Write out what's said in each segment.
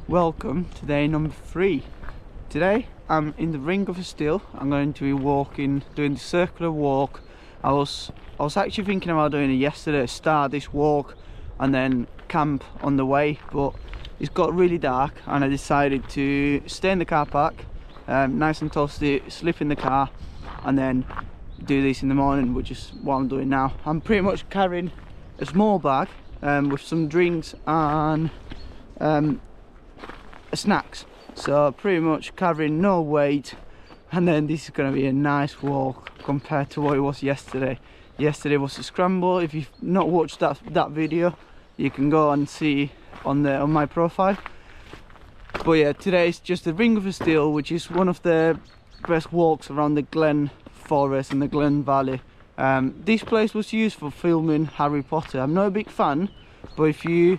welcome to day number 3. Today I'm in the Ring of Steall. I'm going to be walking, doing the circular walk. I was actually thinking about doing it yesterday, start this walk and then camp on the way, but it's got really dark and I decided to stay in the car park, nice and toasty, sleep in the car and then do this in the morning, which is what I'm doing now. I'm pretty much carrying a small bag with some drinks and snacks, so pretty much carrying no weight, and then this is going to be a nice walk compared to what it was yesterday. Yesterday was a scramble. If you've not watched that video, you can go and see on my profile. But yeah, today is just the Ring of Steall, which is one of the best walks around the Glen Forest and the Glen Valley. This place was used for filming Harry Potter. I'm not a big fan, but if you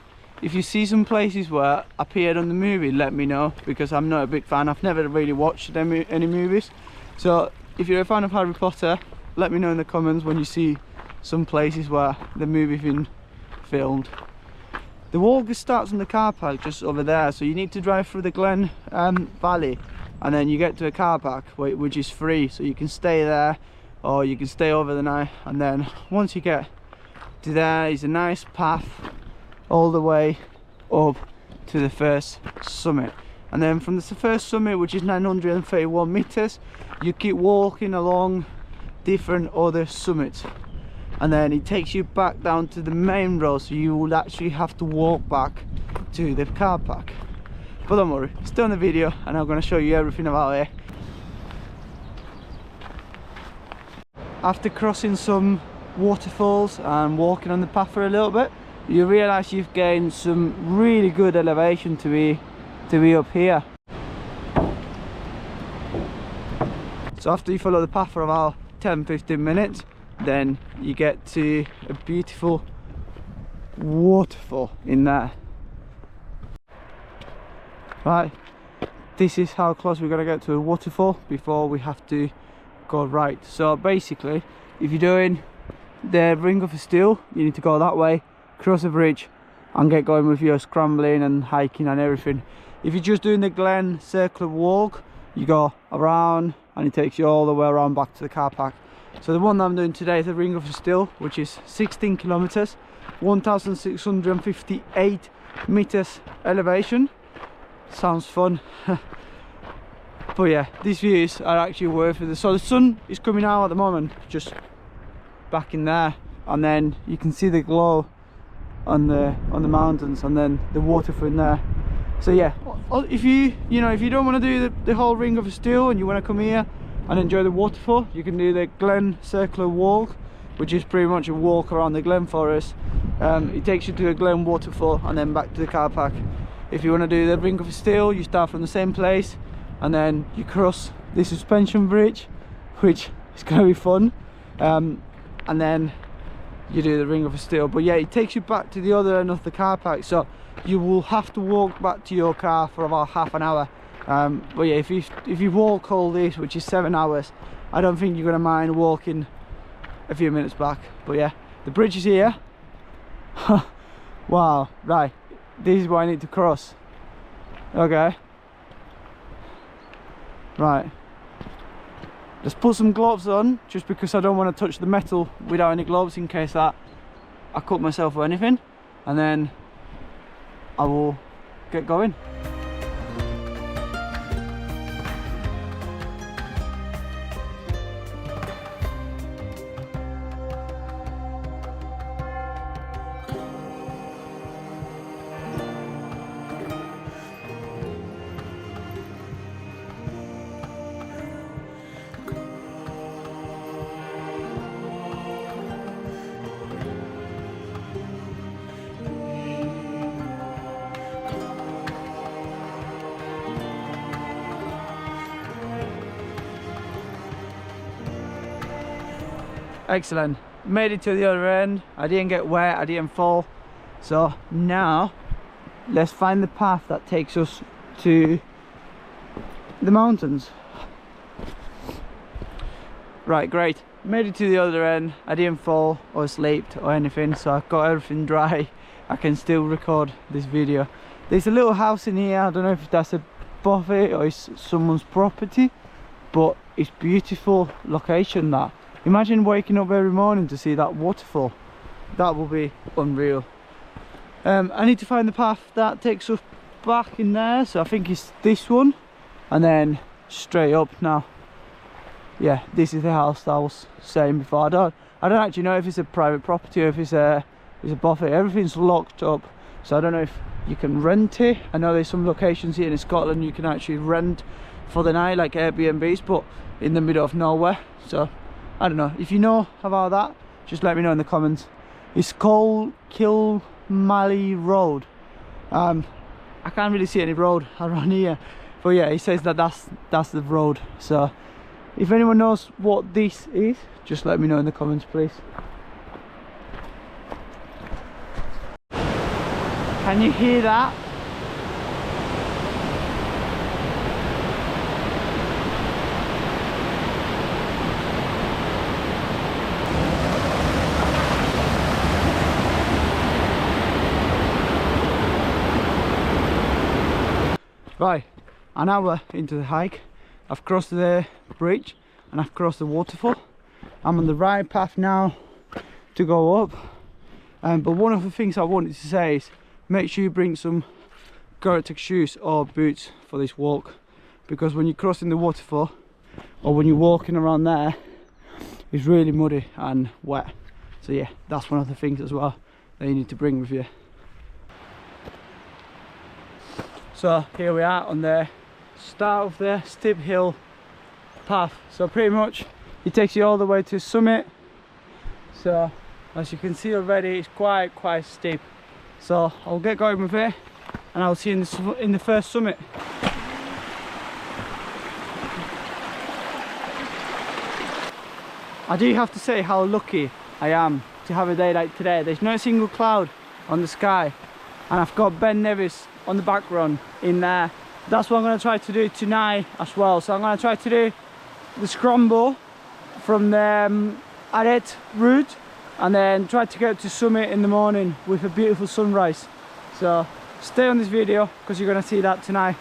see some places where appeared on the movie, let me know, because I'm not a big fan. I've never really watched any movies. So if you're a fan of Harry Potter, let me know in the comments when you see some places where the movie's been filmed. The walk starts in the car park just over there, so you need to drive through the Glen Valley and then you get to a car park which is free, so you can stay there or you can stay over the night, and then once you get to there is a nice path all the way up to the first summit, and then from the first summit, which is 931 meters, you keep walking along different other summits, and then it takes you back down to the main road, so you will actually have to walk back to the car park. But don't worry, stay on the video and I'm going to show you everything about it. After crossing some waterfalls and walking on the path for a little bit, you realise you've gained some really good elevation to be up here. So after you follow the path for about 10-15 minutes, then you get to a beautiful waterfall in there. Right, this is how close we're going to get to a waterfall before we have to go right. So basically, if you're doing the Ring of Steall, you need to go that way, cross a bridge and get going with your scrambling and hiking and everything. If you're just doing the Glen circular walk, you go around and it takes you all the way around back to the car park. So the one that I'm doing today is the Ring of Steall, which is 16 kilometers, 1658 meters elevation. Sounds fun. But yeah, these views are actually worth it. So the sun is coming out at the moment, just back in there, and then you can see the glow on the mountains and then the water from there. So yeah, if you don't want to do the whole Ring of Steall and you want to come here and enjoy the waterfall, you can do the Glen circular walk, which is pretty much a walk around the Glen Forest. It takes you to a Glen waterfall and then back to the car park. If you want to do the Ring of Steall, you start from the same place and then you cross the suspension bridge, which is going to be fun, and then you do the Ring of Steall. But yeah, it takes you back to the other end of the car park, so you will have to walk back to your car for about half an hour. But yeah, if you walk all this, which is 7 hours, I don't think you're going to mind walking a few minutes back. But yeah, the bridge is here. Wow, right, this is what I need to cross. Okay, right, let's put some gloves on, just because I don't want to touch the metal without any gloves in case that I cut myself or anything, and then I will get going. Excellent, made it to the other end. I didn't get wet, I didn't fall. So now let's find the path that takes us to the mountains. Right, great, made it to the other end. I didn't fall or sleep or anything, so I've got everything dry. I can still record this video. There's a little house in here. I don't know if that's a buffet or it's someone's property, but it's beautiful location. That, imagine waking up every morning to see that waterfall. That will be unreal. I need to find the path that takes us back in there, so I think it's this one, and then straight up now. Yeah, this is the house that I was saying before. I don't actually know if it's a private property or if it's a buffet. Everything's locked up, so I don't know if you can rent it. I know there's some locations here in Scotland you can actually rent for the night, like Airbnbs, but in the middle of nowhere. So I don't know. If you know about that, just let me know in the comments. It's called Kilmally Road. I can't really see any road around here, but yeah, he says that that's the road. So if anyone knows what this is, just let me know in the comments, please. Can you hear that? Right, an hour into the hike, I've crossed the bridge and I've crossed the waterfall. I'm on the right path now to go up. But one of the things I wanted to say is make sure you bring some Gore-Tex shoes or boots for this walk, because when you're crossing the waterfall or when you're walking around there, it's really muddy and wet. So yeah, that's one of the things as well that you need to bring with you. So here we are on the start of the steep hill path. So pretty much it takes you all the way to the summit. So as you can see already, it's quite steep. So I'll get going with it and I'll see you in the first summit. I do have to say how lucky I am to have a day like today. There's not a single cloud on the sky, and I've got Ben Nevis on the background in there. That's what I'm going to try to do tonight as well. So I'm going to try to do the scramble from the Arret route and then try to get to summit in the morning with a beautiful sunrise. So stay on this video because you're going to see that tonight.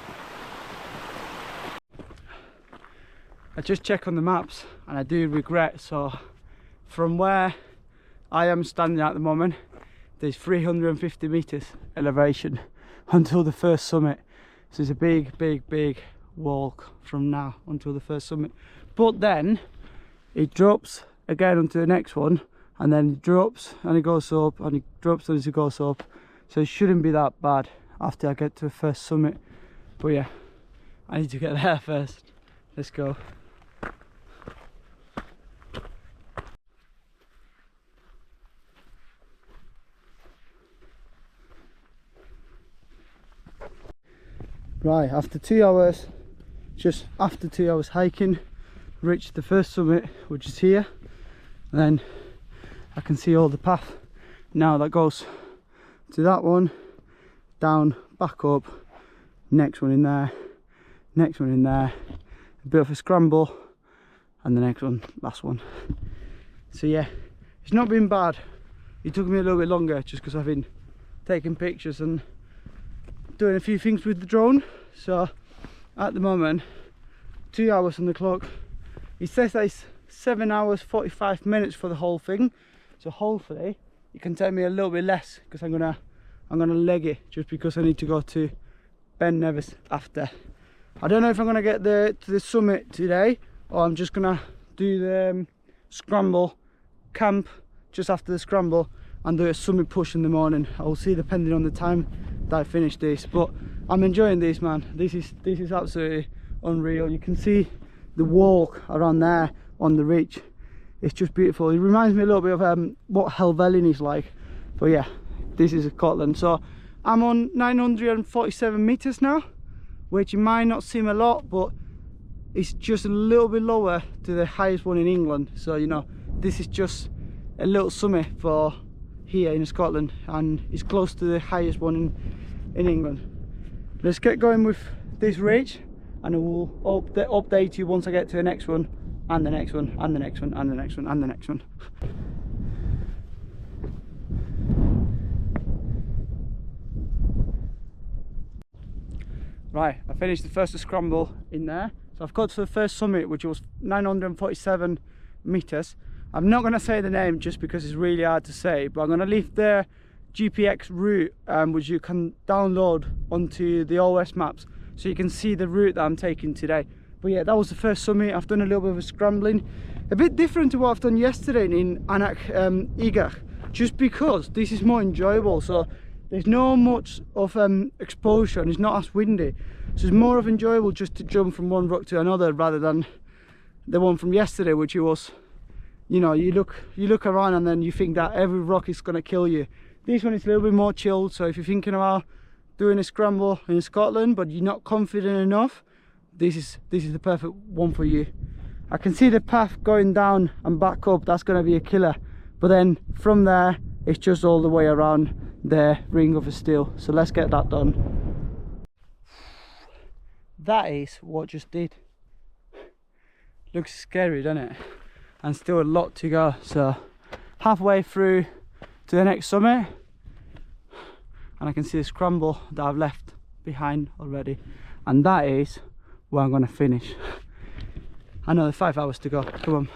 I just checked on the maps and I do regret, so from where I am standing at the moment, there's 350 meters elevation until the first summit. So it's a big walk from now until the first summit. But then it drops again onto the next one, and then it drops and it goes up and it drops and it goes up. So it shouldn't be that bad after I get to the first summit. But yeah, I need to get there first. Let's go. Right, after 2 hours, just after 2 hours hiking, reached the first summit, which is here. And then I can see all the path now that goes to that one, down, back up, next one in there, next one in there, a bit of a scramble, and the next one, last one. So yeah, it's not been bad. It took me a little bit longer just because I've been taking pictures and doing a few things with the drone. So at the moment, 2 hours on the clock. It says that it's 7 hours 45 minutes for the whole thing, so hopefully it can take me a little bit less, because I'm gonna leg it just because I need to go to Ben Nevis after. I don't know if I'm gonna get to the summit today, or I'm just gonna do the scramble, camp just after the scramble and do a summit push in the morning. I'll see depending on the time that I finish this, but I'm enjoying this, man. This is absolutely unreal. You can see the walk around there on the ridge. It's just beautiful. It reminds me a little bit of what Helvellyn is like. But yeah, this is Scotland. So I'm on 947 meters now, which might not seem a lot, but it's just a little bit lower to the highest one in England. So you know, this is just a little summit for here in Scotland, and it's close to the highest one in England. Let's get going with this ridge, and I will update you once I get to the next one, and the next one, and the next one, and the next one, and the next one. Right, I finished the first scramble in there. So I've got to the first summit, which was 947 meters. I'm not going to say the name just because it's really hard to say, but I'm going to leave the GPX route, which you can download onto the OS maps, so you can see the route that I'm taking today. But yeah, that was the first summit. I've done a little bit of a scrambling, a bit different to what I've done yesterday in Anak Igach, just because this is more enjoyable. So there's no much of exposure and it's not as windy, so it's more of enjoyable just to jump from one rock to another rather than the one from yesterday, which it was, you know, you look around and then you think that every rock is going to kill you. This one is a little bit more chilled, so if you're thinking about doing a scramble in Scotland but you're not confident enough, this is the perfect one for you. I can see the path going down and back up. That's going to be a killer, but then from there it's just all the way around the Ring of Steall. So let's get that done. That is what just did. Looks scary, doesn't it? And still a lot to go, so halfway through to the next summit, and I can see the scramble that I've left behind already, and that is where I'm going to finish. Another 5 hours to go. Come on.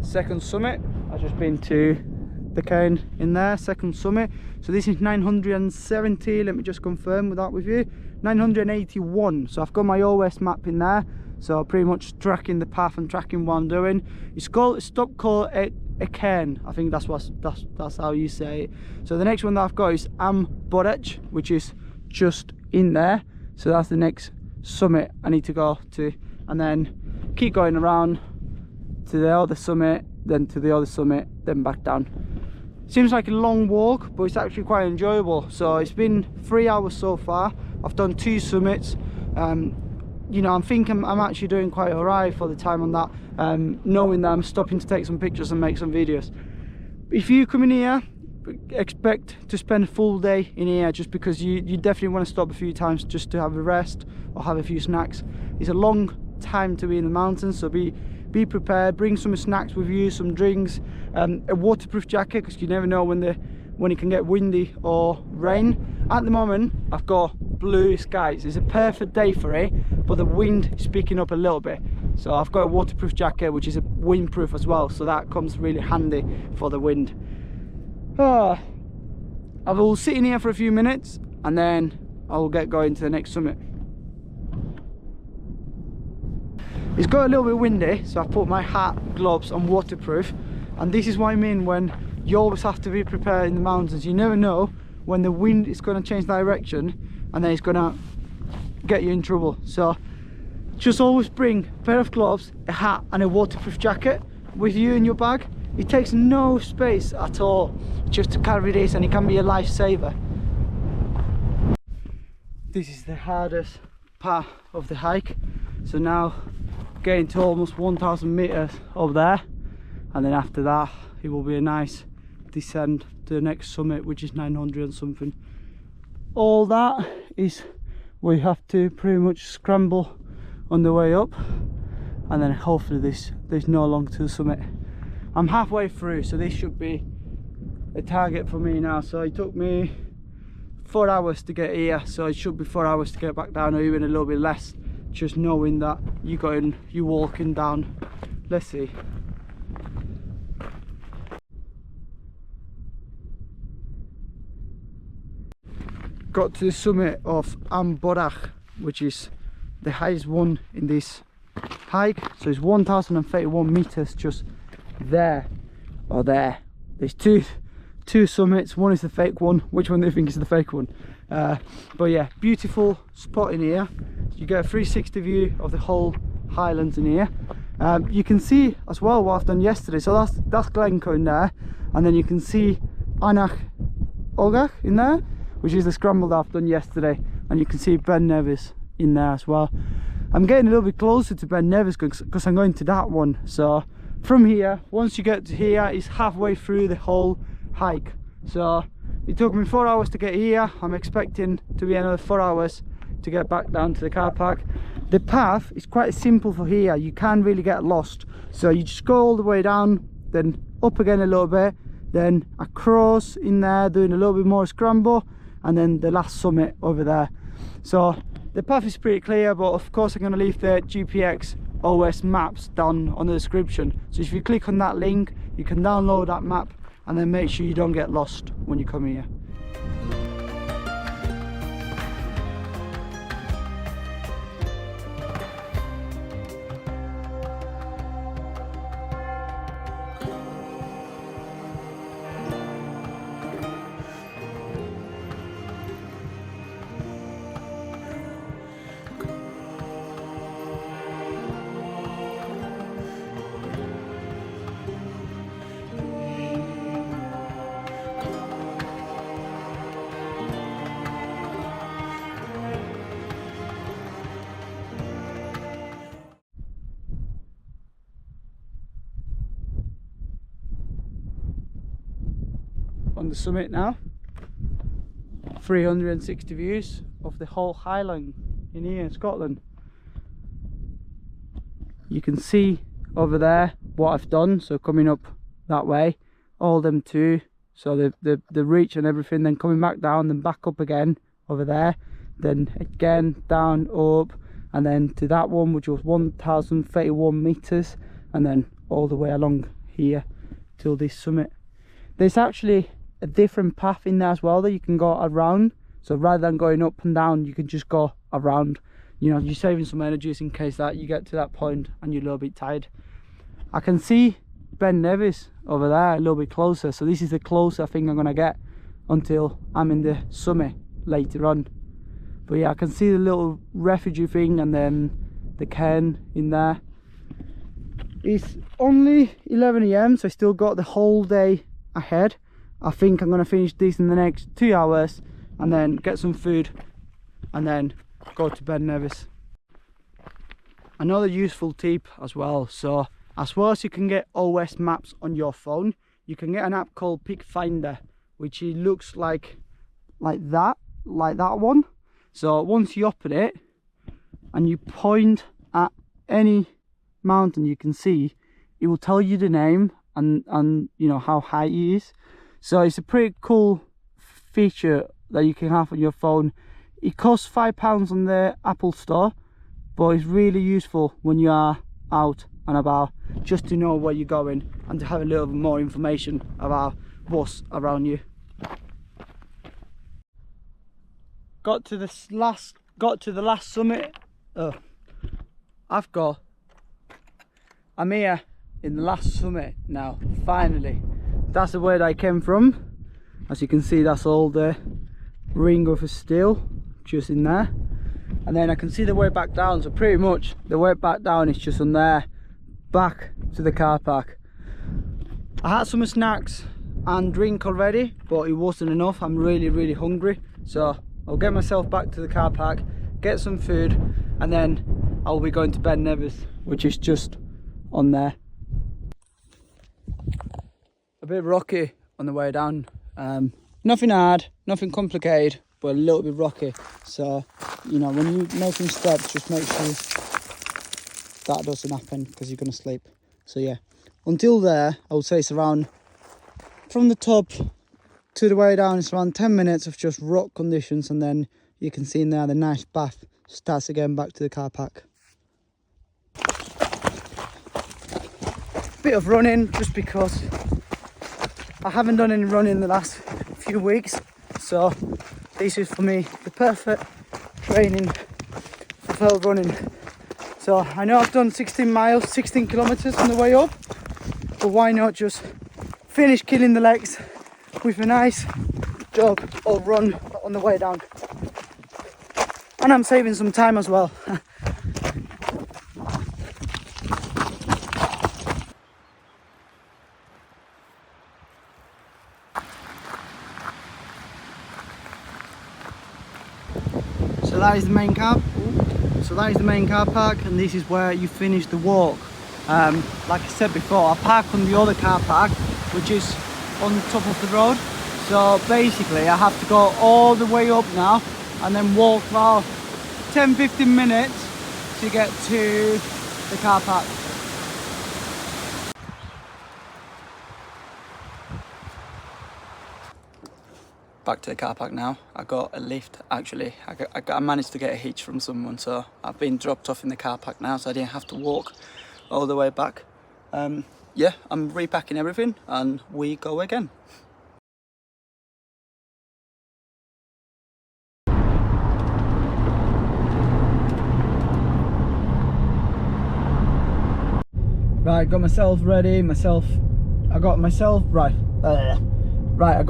Second summit. I've just been to the cairn in there. Second summit. So this is 970. Let me just confirm with that with you. 981. So I've got my OS map in there, so pretty much tracking the path and tracking what I'm doing. It's called a cairn. I think that's how you say it. So the next one that I've got is Explorez, which is just in there. So that's the next summit I need to go to, and then keep going around to the other summit, then to the other summit, then back down. Seems like a long walk, but it's actually quite enjoyable. So it's been 3 hours so far. I've done 2 summits. You know, I'm thinking I'm actually doing quite alright for the time on that, knowing that I'm stopping to take some pictures and make some videos. If you come in here, expect to spend a full day in here, just because you definitely want to stop a few times just to have a rest or have a few snacks. It's a long time to be in the mountains, so be prepared. Bring some snacks with you, some drinks, a waterproof jacket, because you never know when it can get windy or rain. At the moment I've got blue skies. It's a perfect day for it, but the wind is picking up a little bit, so I've got a waterproof jacket which is a windproof as well, so that comes really handy for the wind. I will sit in here for a few minutes and then I will get going to the next summit. It's got a little bit windy, so I put my hat, gloves and waterproof, and this is what I mean when you always have to be prepared in the mountains. You never know when the wind is going to change direction and then it's going to get you in trouble. So just always bring a pair of gloves, a hat and a waterproof jacket with you in your bag. It takes no space at all just to carry this, and it can be a lifesaver. This is the hardest part of the hike, so now getting to almost 1,000 meters up there, and then after that it will be a nice descent to the next summit, which is 900 and something. All that is we have to pretty much scramble on the way up, and then hopefully there's no long to the summit. I'm halfway through, so this should be a target for me now. So it took me 4 hours to get here, so it should be 4 hours to get back down, or even a little bit less, just knowing that you're walking down. Let's see. Got to the summit of Explorez, which is the highest one in this hike. So it's 1,031 meters just there or there. There's two summits. One is the fake one. Which one do you think is the fake one? But yeah, beautiful spot in here. You get a 360 view of the whole highlands in here. You can see as well what I've done yesterday. So that's Glencoe in there, and then you can see Anak Igach in there, which is the scramble that I've done yesterday, and you can see Ben Nevis in there as well. I'm getting a little bit closer to Ben Nevis because I'm going to that one. So from here, once you get to here, it's halfway through the whole hike. So it took me 4 hours to get here. I'm expecting to be another 4 hours to get back down to the car park. The path is quite simple for here. You can't really get lost, so you just go all the way down then up again a little bit, then across in there doing a little bit more scramble, and then the last summit over there. So the path is pretty clear, but of course I'm going to leave the GPX OS maps down on the description. So if you click on that link, you can download that map and then make sure you don't get lost when you come here. On the summit now, 360 views of the whole highland in here in Scotland. You can see over there what I've done, so coming up that way, all them two, so the reach and everything, then coming back down, then back up again over there, then again down, up, and then to that one which was 1031 meters, and then all the way along here till this summit. There's actually a different path in there as well that you can go around, so rather than going up and down, you can just go around. You know, you're saving some energies in case that you get to that point and you're a little bit tired. I can see Ben Nevis over there a little bit closer, so this is the closest I think I'm gonna get until I'm in the summit later on. But yeah, I can see the little refugee thing and then the cairn in there. It's only 11 AM, so I still got the whole day ahead. I think I'm going to finish this in the next 2 hours and then get some food and then go to Ben Nevis. Another useful tip as well, so as well as you can get OS maps on your phone, you can get an app called Pick Finder, which it looks like that one. So once you open it and you point at any mountain you can see, it will tell you the name and you know how high it is. So it's a pretty cool feature that you can have on your phone. It costs £5 on the Apple Store, but it's really useful when you are out and about, just to know where you're going and to have a little bit more information about what's around you. Got to the last summit. I'm here in the last summit now, finally. That's the way that I came from. As you can see, that's all the Ring of Steall just in there, and then I can see the way back down, so pretty much the way back down is just on there, back to the car park. I had some snacks and drink already, but it wasn't enough. I'm really hungry, so I'll get myself back to the car park, get some food, and then I'll be going to Ben Nevis, which is just on there. A bit rocky on the way down, nothing hard, nothing complicated, but a little bit rocky. So you know, when you're making steps, just make sure that doesn't happen because you're going to sleep. So yeah, until there I would say it's around, from the top to the way down, it's around 10 minutes of just rock conditions, and then you can see in there the nice path starts again back to the car park. Bit of running just because I haven't done any running in the last few weeks, so this is for me the perfect training for trail running. So I know I've done 16 miles, 16 kilometers on the way up, but why not just finish killing the legs with a nice jog or run on the way down. And I'm saving some time as well. So that is the main car. So that is the main car park, and this is where you finish the walk. Like I said before, I park on the other car park, which is on the top of the road. So basically I have to go all the way up now and then walk about 10-15 minutes to get to the car park. back to the car park now. I got a lift, actually. I managed to get a hitch from someone, so I've been dropped off in the car park now, so I didn't have to walk all the way back. Yeah, I'm repacking everything and we go again. Right, got myself ready, I got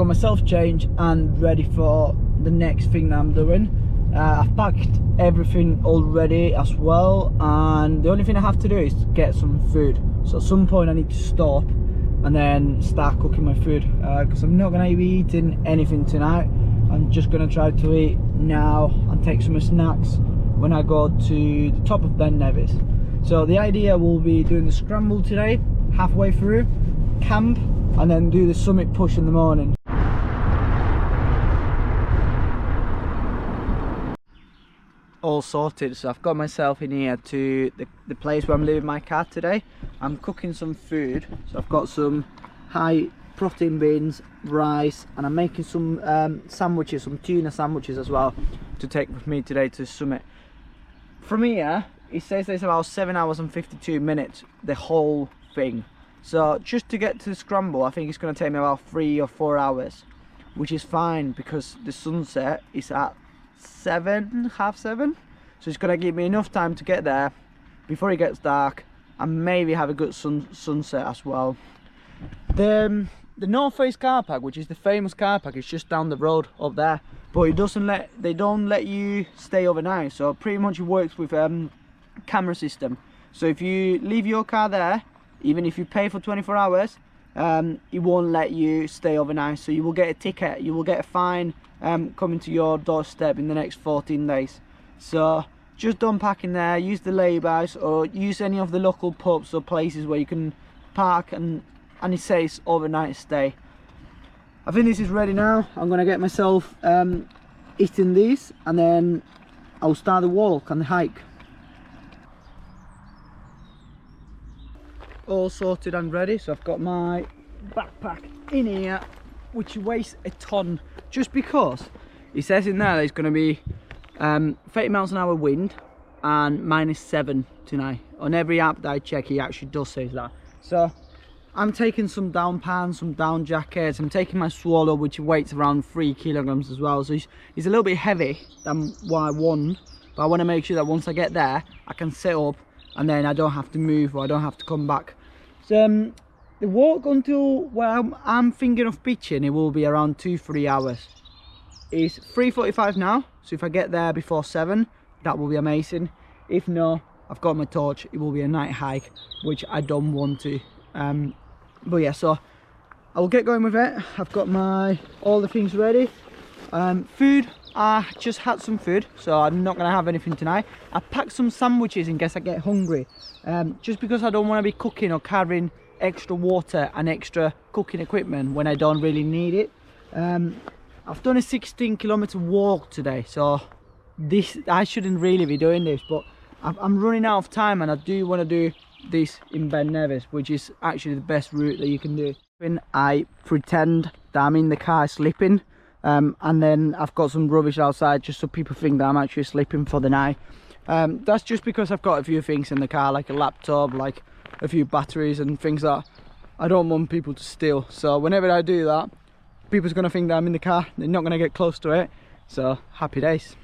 myself changed and ready for the next thing that I'm doing. I've packed everything already as well, and the only thing I have to do is get some food. So at some point I need to stop and then start cooking my food, because I'm not going to be eating anything tonight. I'm just going to try to eat now and take some snacks when I go to the top of Ben Nevis. So the idea will be doing the scramble today, halfway through, camp, and then do the summit push in the morning. All sorted, so I've got myself in here to the place where I'm leaving my car today. I'm cooking some food, so I've got some high protein beans, rice, and I'm making some sandwiches, some tuna sandwiches as well, to take with me today to the summit. From here, it says there's about 7 hours and 52 minutes, the whole thing. So just to get to the scramble, I think it's going to take me about 3 or 4 hours, which is fine because the sunset is at 7, half 7. So it's going to give me enough time to get there before it gets dark and maybe have a good sunset as well. The North Face car park, which is the famous car park, is just down the road up there, but they don't let you stay overnight. So pretty much it works with camera system. So if you leave your car there, even if you pay for 24 hours, it won't let you stay overnight, so you will get a ticket, you will get a fine coming to your doorstep in the next 14 days. So just don't park in there, use the laybys or use any of the local pubs or places where you can park and it says overnight stay. I think this is ready now. I'm gonna get myself eating these and then I'll start the walk and the hike. All sorted and ready, so I've got my backpack in here, which weighs a ton, just because it says in there there's going to be 30 miles an hour wind and -7 tonight. On every app that I check, it actually does say that. So I'm taking some down pants, some down jackets, I'm taking my swallow, which weighs around 3 kilograms as well, so it's a little bit heavy than what I want, but I want to make sure that once I get there I can sit up and then I don't have to move or I don't have to come back. So the walk until where I'm thinking of pitching, it will be around 2-3 hours. It's 3:45 now, so if I get there before 7, that will be amazing. If not, I've got my torch, it will be a night hike, which I don't want to. But yeah, so I'll get going with it. I've got all the things ready. Food, I just had some food, so I'm not going to have anything tonight. I packed some sandwiches in case I get hungry, just because I don't want to be cooking or carrying extra water and extra cooking equipment when I don't really need it. I've done a 16-kilometer walk today, so I shouldn't really be doing this, but I'm running out of time and I do want to do this in Ben Nevis, which is actually the best route that you can do. When I pretend that I'm in the car sleeping, and then I've got some rubbish outside just so people think that I'm actually sleeping for the night. That's just because I've got a few things in the car, like a laptop, like a few batteries and things that I don't want people to steal. So whenever I do that, people's going to think that I'm in the car, they're not going to get close to it. So happy days.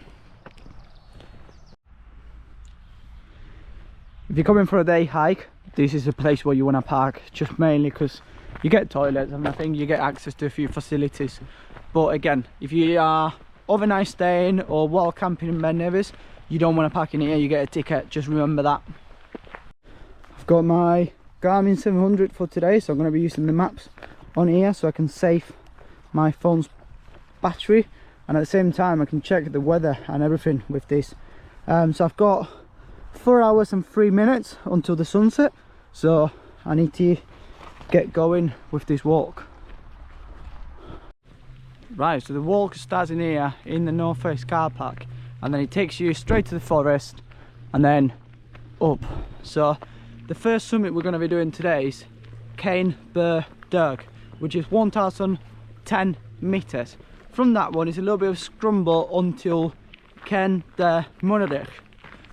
If you're coming for a day hike, this is a place where you want to park, just mainly because you get toilets and I think you get access to a few facilities. But again, if you are overnight staying or while camping in Ben Nevis, you don't want to park in here, you get a ticket, just remember that. I've got my Garmin 700 for today, so I'm going to be using the maps on here so I can save my phone's battery, and at the same time I can check the weather and everything with this. So I've got 4 hours and 3 minutes until the sunset, so I need to get going with this walk. Right, so the walk starts in here in the North Face car park, and then it takes you straight to the forest and then up. So the first summit we're going to be doing today is Cain Bur Derg, which is 1010 meters, from that one is a little bit of scramble until Ken de Monadek,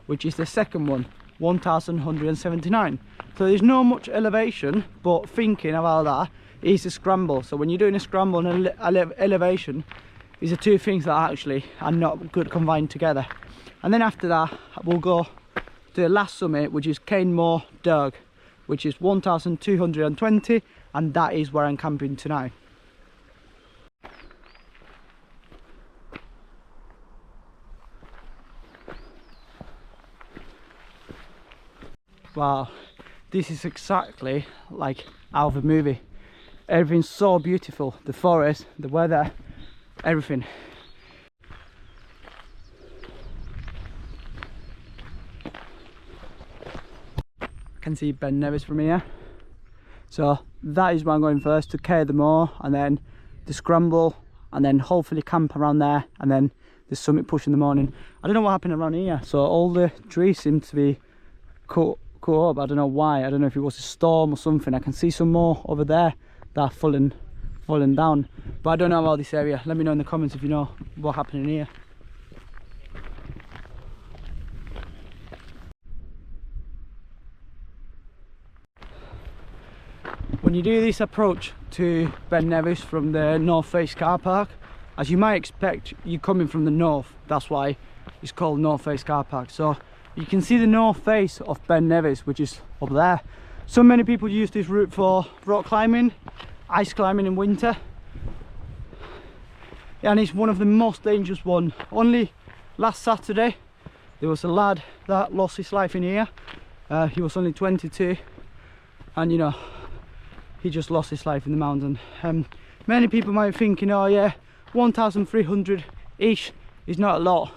which is the second one, 1179. So there's not much elevation, but thinking about that is a scramble. So when you're doing a scramble and elevation, these are two things that actually are not good combined together. And then after that we'll go to the last summit, which is Cainmore Derg, which is 1220, and that is where I'm camping tonight. Wow, this is exactly like out of a movie. Everything's so beautiful, the forest, the weather, everything. I can see Ben Nevis from here. So that is where I'm going first, to Cair the Moor, and then the scramble, and then hopefully camp around there, and then the summit push in the morning. I don't know what happened around here, so all the trees seem to be cut up. I don't know why. I don't know if it was a storm or something. I can see some more over there that are falling down, but I don't know about this area. Let me know in the comments if you know what happened in here. When you do this approach to Ben Nevis from the North Face car park, as you might expect, you're coming from the north. That's why it's called North Face car park. So you can see the north face of Ben Nevis, which is up there. So many people use this route for rock climbing, ice climbing in winter, and it's one of the most dangerous ones. Only last Saturday there was a lad that lost his life in here. He was only 22, and you know, he just lost his life in the mountain. Many people might be thinking, oh yeah, 1,300 ish is not a lot.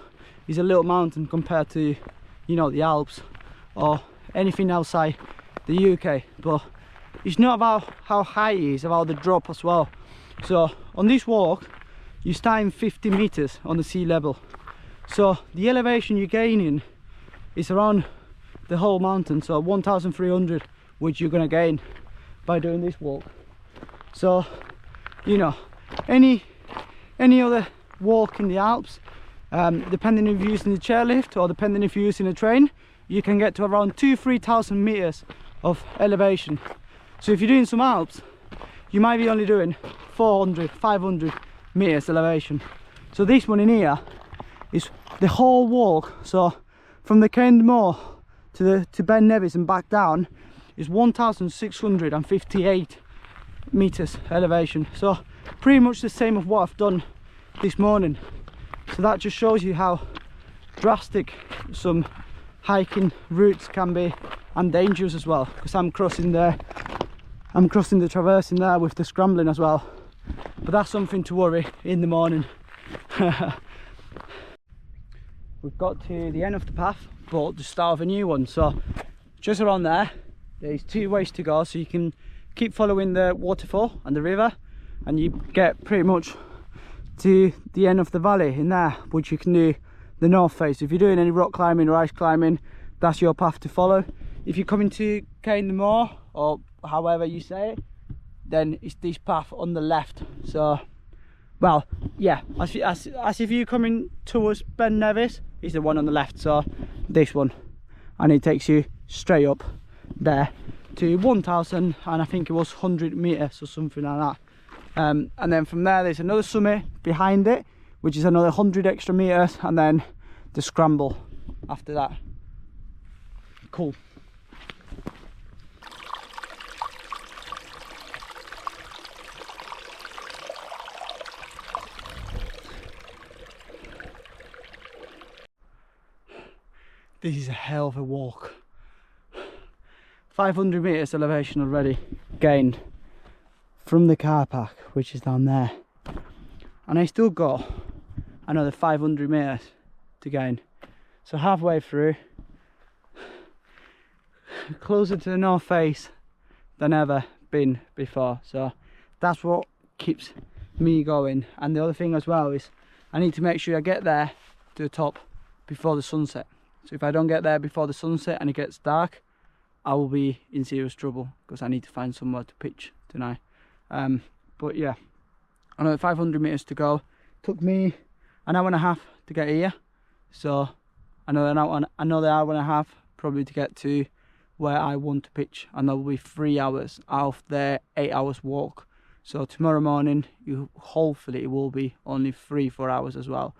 It's a little mountain compared to, you know, the Alps or anything outside the UK, but it's not about how high it is, it's about the drop as well. So on this walk you start in 50 meters on the sea level, so the elevation you're gaining is around the whole mountain, so 1,300, which you're gonna gain by doing this walk. So you know, any other walk in the Alps, depending if you're using the chairlift or depending if you're using a train, you can get to around 2,000–3,000 meters of elevation. So if you're doing some Alps, you might be only doing 400–500 meters elevation. So this one in here is the whole walk. So from the Cair the Moor to Ben Nevis and back down is 1,658 meters elevation. So pretty much the same of what I've done this morning. So that just shows you how drastic some hiking routes can be, and dangerous as well, because I'm crossing the traversing there with the scrambling as well, but that's something to worry in the morning. We've got to the end of the path, but the start of a new one. So just around there's two ways to go, so you can keep following the waterfall and the river, and you get pretty much to the end of the valley in there, which you can do the north face. If you're doing any rock climbing or ice climbing, that's your path to follow. If you're coming to Cair the Moor, or however you say it, then it's this path on the left. So, well, yeah, as if you're coming towards Ben Nevis, is the one on the left, so this one, and it takes you straight up there to 1,000, and I think it was 100 meters or something like that. And then from there there's another summit behind it, which is another 100 extra meters, and then the scramble after that. Cool. This is a hell of a walk. 500 meters elevation already gained from the car park, which is down there, and I still got another 500 meters to gain. So halfway through, closer to the North Face than ever been before. So that's what keeps me going. And the other thing as well is I need to make sure I get there to the top before the sunset. So if I don't get there before the sunset and it gets dark, I will be in serious trouble, because I need to find somewhere to pitch tonight. But yeah, another 500 meters to go. took me an hour and a half to get here, so another hour and a half probably to get to where I want to pitch, and that will be 3 hours out of their 8 hours walk. So tomorrow morning, hopefully it will be only 3-4 hours as well.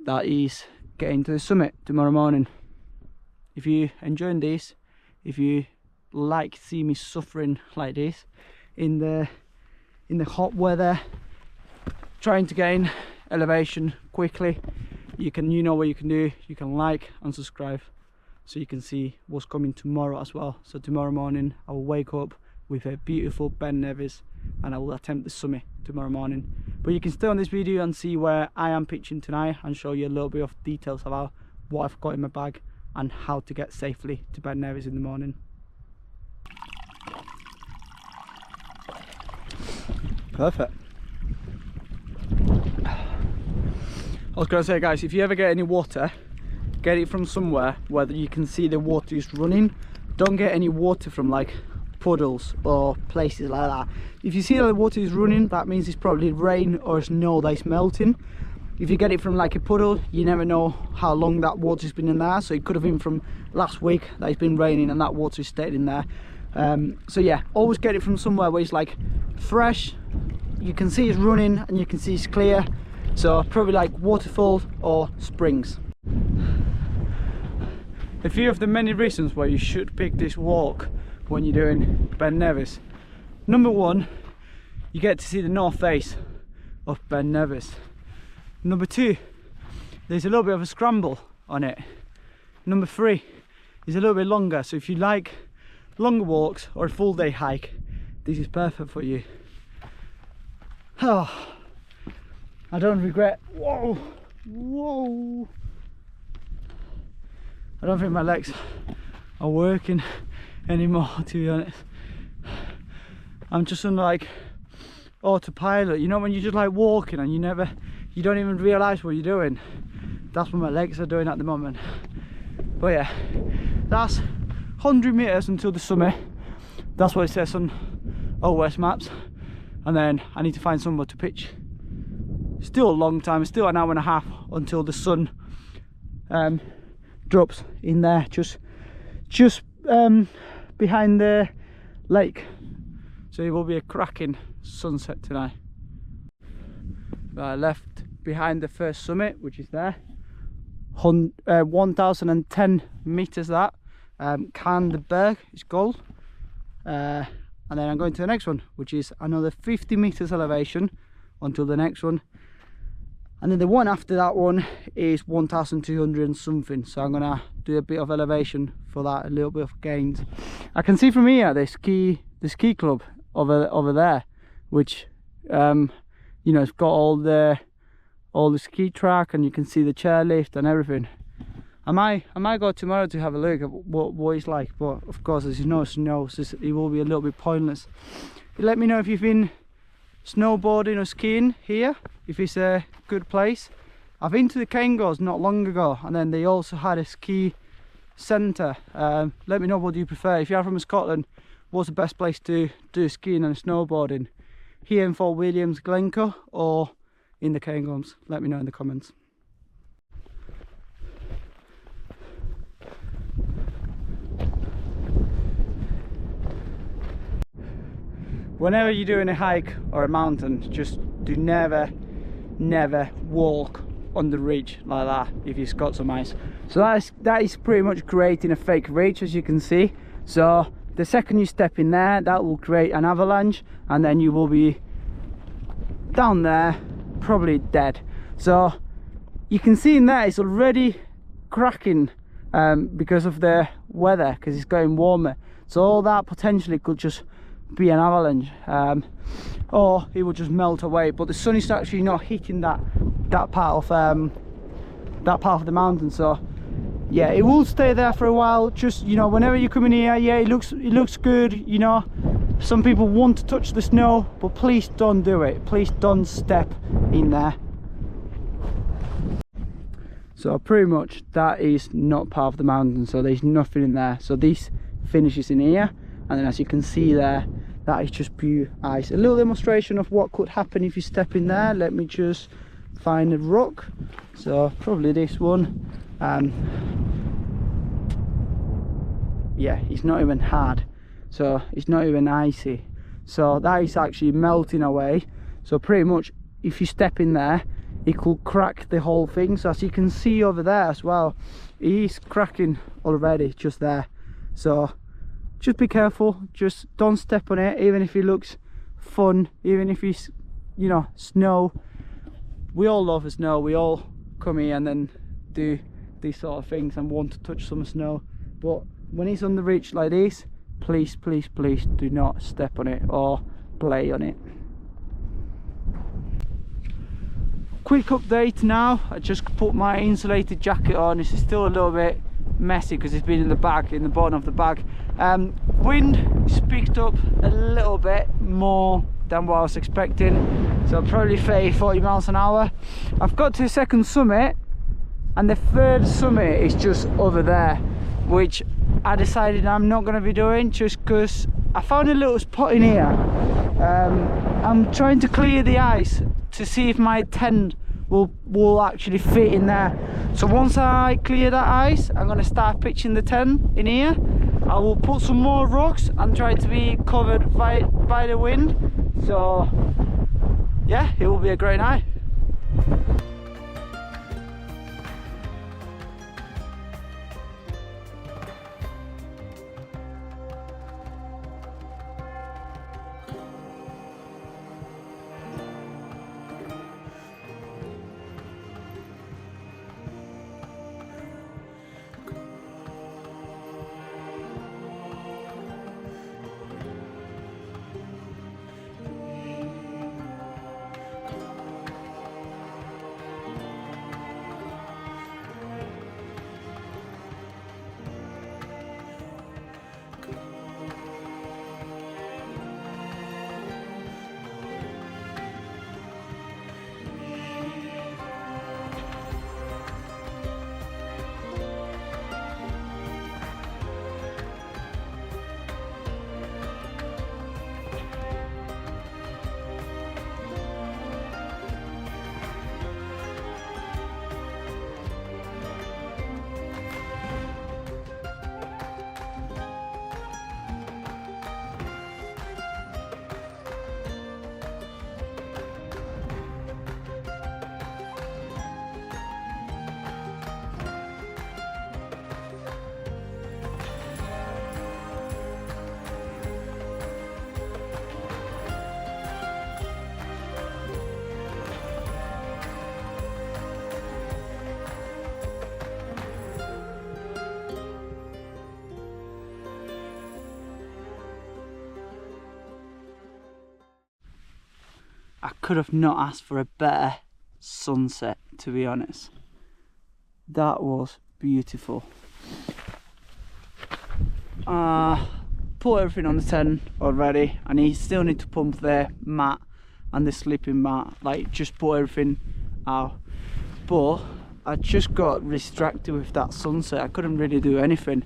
That is getting to the summit tomorrow morning. If you enjoying this, if you like see me suffering like this in the hot weather, trying to gain elevation quickly, you know what you can do. You can like and subscribe so you can see what's coming tomorrow as well. So tomorrow morning I will wake up with a beautiful Ben Nevis and I will attempt the summit tomorrow morning. But you can stay on this video and see where I am pitching tonight and show you a little bit of details about what I've got in my bag and how to get safely to Ben Nevis in the morning. Perfect. I was going to say, guys, if you ever get any water, get it from somewhere where you can see the water is running. Don't get any water from like puddles or places like that. If you see that the water is running, that means it's probably rain or snow that is melting. If you get it from like a puddle, you never know how long that water's been in there, so it could have been from last week that it's been raining and that water stayed in there. So yeah, always get it from somewhere where it's like fresh, you can see it's running and you can see it's clear. So probably like waterfalls or springs. A few of the many reasons why you should pick this walk when you're doing Ben Nevis. Number one, you get to see the north face of Ben Nevis. Number two, there's a little bit of a scramble on it. Number three, it's a little bit longer, so if you like longer walks or a full day hike, this is perfect for you. Oh, I don't regret. Whoa, whoa. I don't think my legs are working anymore, to be honest. I'm just on like autopilot, you know, when you're just like walking and you don't even realize what you're doing. That's what my legs are doing at the moment. But yeah, that's 100 meters until the summit. That's what it says on OS maps. And then I need to find somewhere to pitch. Still a long time, still an hour and a half until the sun drops in there, just behind the lake. So it will be a cracking sunset tonight. I left behind the first summit, which is there, 1010 meters. That Berg is gold, and then I'm going to the next one, which is another 50 meters elevation until the next one, and then the one after that one is 1200 and something. So I'm gonna do a bit of elevation for that, a little bit of gains. I can see from here the ski club over there, which you know, it's got all the ski track, and you can see the chairlift and everything. I might go tomorrow to have a look at what it's like, but of course there's no snow, so it will be a little bit pointless. Let me know if you've been snowboarding or skiing here, if it's a good place. I've been to the Cairngorms not long ago, and then they also had a ski centre. Let me know, what do you prefer? If you're from Scotland, what's the best place to do skiing and snowboarding? Here in Fort Williams, Glencoe, or in the Cairngorms? Let me know in the comments. Whenever you're doing a hike or a mountain, just do never walk on the ridge like that if you've got some ice. So that is pretty much creating a fake ridge, as you can see. So the second you step in there, that will create an avalanche, and then you will be down there probably dead. So you can see in there it's already cracking because of the weather, because it's getting warmer. So all that potentially could just be an avalanche, or it will just melt away. But the sun is actually not hitting that part of the mountain. So yeah, it will stay there for a while. Just, you know, whenever you come in here, yeah, it looks good, you know. Some people want to touch the snow, but please don't do it. Please don't step in there. So pretty much that is not part of the mountain, so there's nothing in there. So this finishes in here, and then as you can see there, that is just pure ice. A little demonstration of what could happen if you step in there. Let me just find a rock, so probably this one. Yeah, it's not even hard, so it's not even icy, so that is actually melting away. So pretty much if you step in there, it could crack the whole thing. So as you can see over there as well, it is cracking already just there. So just be careful, just don't step on it, even if it looks fun, even if it's, you know, snow. We all love the snow, we all come here and then do these sort of things and want to touch some snow, but when it's on the ridge like this, please do not step on it or play on it. Quick update now, I just put my insulated jacket on. It's still a little bit messy because it's been in the bag, in the bottom of the bag. Wind is picked up a little bit more than what I was expecting, so probably 30-40 miles an hour. I've got to the second summit, and the third summit is just over there, which I decided I'm not going to be doing, just because I found a little spot in here. I'm trying to clear the ice to see if my tent will actually fit in there. So once I clear that ice, I'm going to start pitching the tent in here. I will put some more rocks and try to be covered by the wind. So yeah, it will be a great night. I could have not asked for a better sunset, to be honest. That was beautiful. Put everything on the tent already, and I still need to pump the mat and the sleeping mat, like just put everything out. But I just got distracted with that sunset. I couldn't really do anything.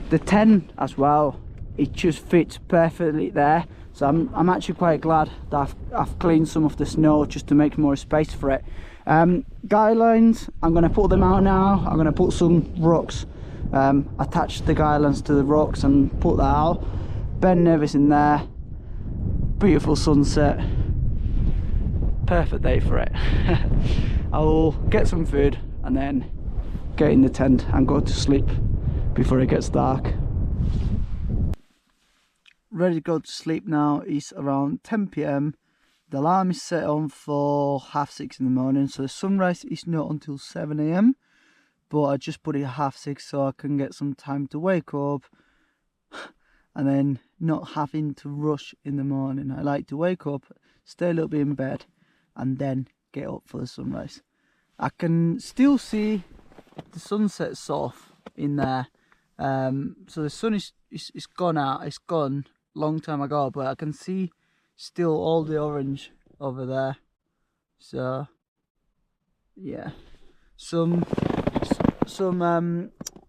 The tent as well, it just fits perfectly there. So I'm actually quite glad that I've cleaned some of the snow just to make more space for it. Guy lines, I'm going to put them out now. I'm going to put some rocks, attach the guy lines to the rocks and put that out. Ben Nevis in there, beautiful sunset, perfect day for it. I will get some food and then get in the tent and go to sleep before it gets dark. Ready to go to sleep now. It's around 10 PM. The alarm is set on for 6:30 in the morning, so the sunrise is not until 7 AM, but I just put it at 6:30 so I can get some time to wake up and then not having to rush in the morning. I like to wake up, stay a little bit in bed and then get up for the sunrise. I can still see the sunset sort of in there, so the sun is gone out, it's gone long time ago, but I can see still all the orange over there. So yeah, some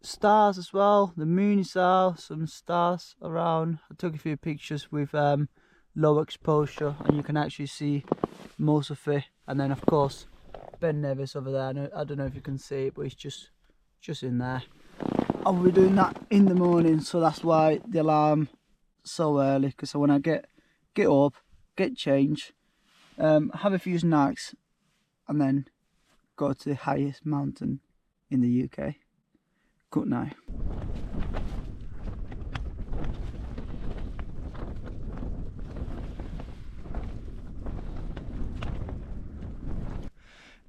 stars as well. The moon is out, some stars around. I took a few pictures with low exposure and you can actually see most of it, and then of course Ben Nevis over there. I don't know if you can see it, but it's just in there. I'll be doing that in the morning, so that's why the alarm so early, because when I get up, get changed, have a few snacks, and then go to the highest mountain in the UK. Good night.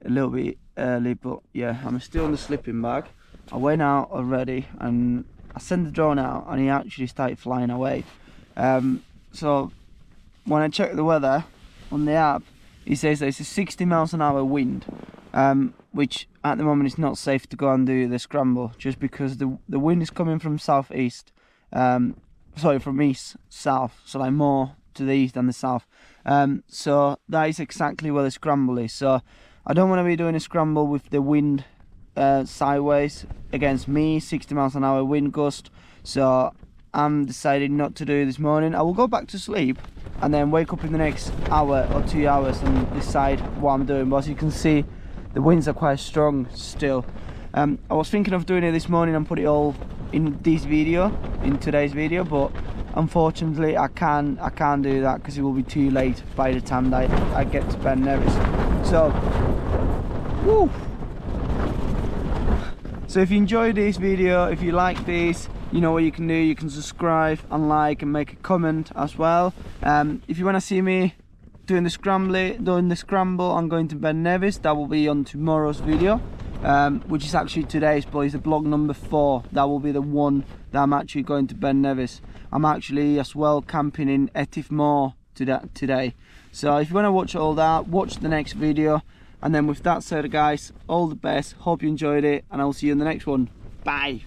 A little bit early, but yeah, I'm still in the sleeping bag. I went out already and I sent the drone out and he actually started flying away. So when I checked the weather on the app, it says there's a 60 miles an hour wind, which at the moment is not safe to go and do the scramble, just because the wind is coming from southeast, sorry, from east south, so like more to the east than the south. So that is exactly where the scramble is. So I don't want to be doing a scramble with the wind sideways against me, 60 miles an hour wind gust. So I'm deciding not to do this morning. I will go back to sleep and then wake up in the next hour or 2 hours and decide what I'm doing. But as you can see, the winds are quite strong still. I was thinking of doing it this morning and put it all in this video, in today's video, but unfortunately I can't do that because it will be too late by the time that I get to Ben Nevis. So, woo! So if you enjoyed this video, if you like this, you know what you can do. You can subscribe and like and make a comment as well. If you want to see me doing the scramble, I'm going to Ben Nevis. That will be on tomorrow's video, which is actually today's, but it's the vlog number 4. That will be the one that I'm actually going to Ben Nevis. I'm actually as well camping in Etifmore today. So if you want to watch all that, watch the next video. And then with that said, guys, all the best. Hope you enjoyed it, and I'll see you in the next one. Bye.